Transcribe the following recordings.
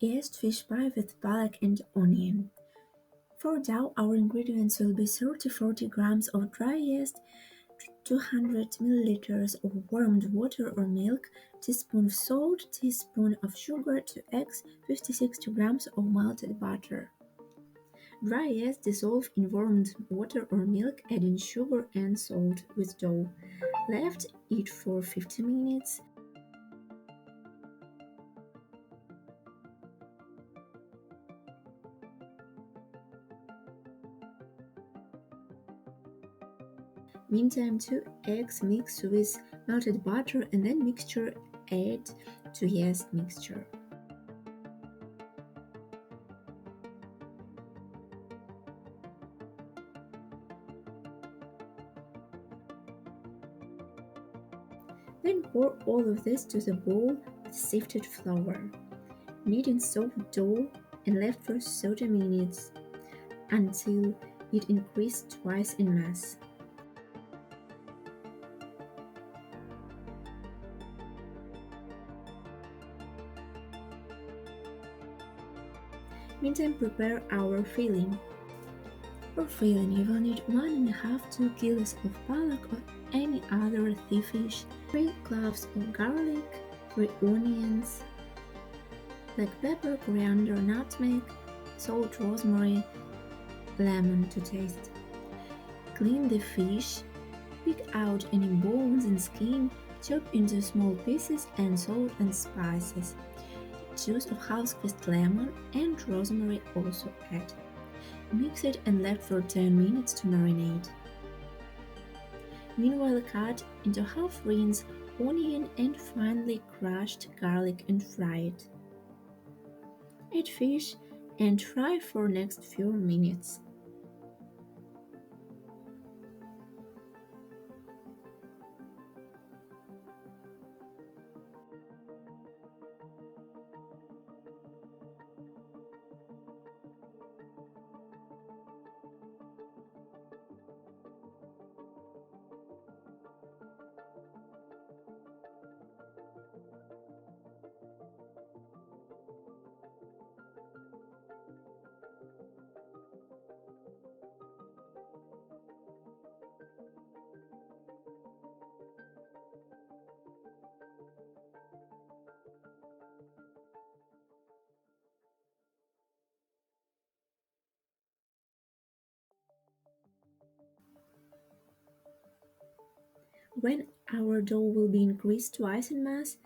Yeast Fish Pie with Pollock and Onion. For dough, our ingredients will be 30-40 grams of dry yeast, 200 milliliters of warmed water or milk, teaspoon of salt, teaspoon of sugar, 2 eggs, 50-60 grams of melted butter. Dry yeast dissolve in warmed water or milk, adding sugar and salt with dough. Left it for 50 minutes. Meantime, 2 eggs mixed with melted butter and then mixture add to yeast mixture. Then pour all of this to the bowl with sifted flour. Knead in soft dough and left for 30 minutes until it increased twice in mass. Meantime, prepare our filling. For filling, you will need 1.5–2 kilos of pollock or any other sea fish, 3 cloves of garlic, 3 onions, black pepper, coriander, nutmeg, salt, rosemary, lemon to taste. Clean the fish, pick out any bones and skin, chop into small pieces and salt and spices. Juice of half-squeezed lemon and rosemary also add. Mix it and let for 10 minutes to marinate. Meanwhile, cut into half rings onion and finely crushed garlic and fry it. Add fish and fry for next few minutes. When our dough will be increased twice in mass,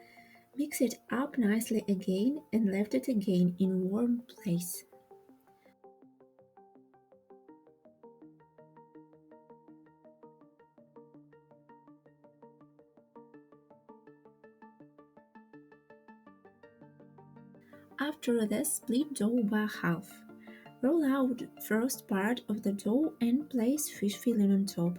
mix it up nicely again and left it again in warm place. After this, split dough by half. Roll out first part of the dough and place fish filling on top.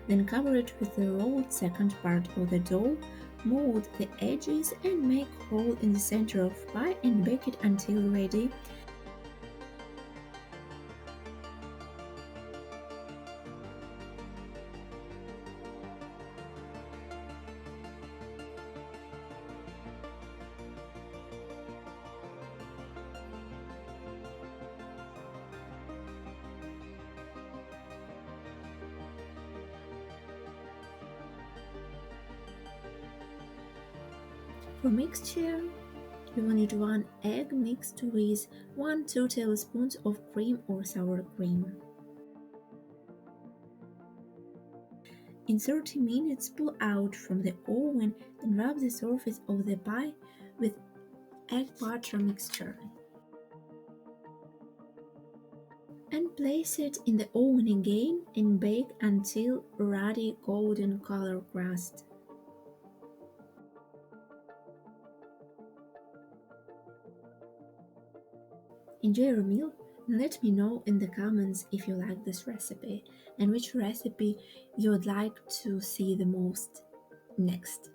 Then cover it with the rolled second part of the dough, mold the edges and make hole in the center of pie and bake it until ready. For mixture, you will need 1 egg mixed with 1–2 tablespoons of cream or sour cream. In 30 minutes, pull out from the oven and rub the surface of the pie with egg butter mixture. And place it in the oven again and bake until ruddy golden color crust. Enjoy your meal and let me know in the comments if you like this recipe and which recipe you would like to see the most next.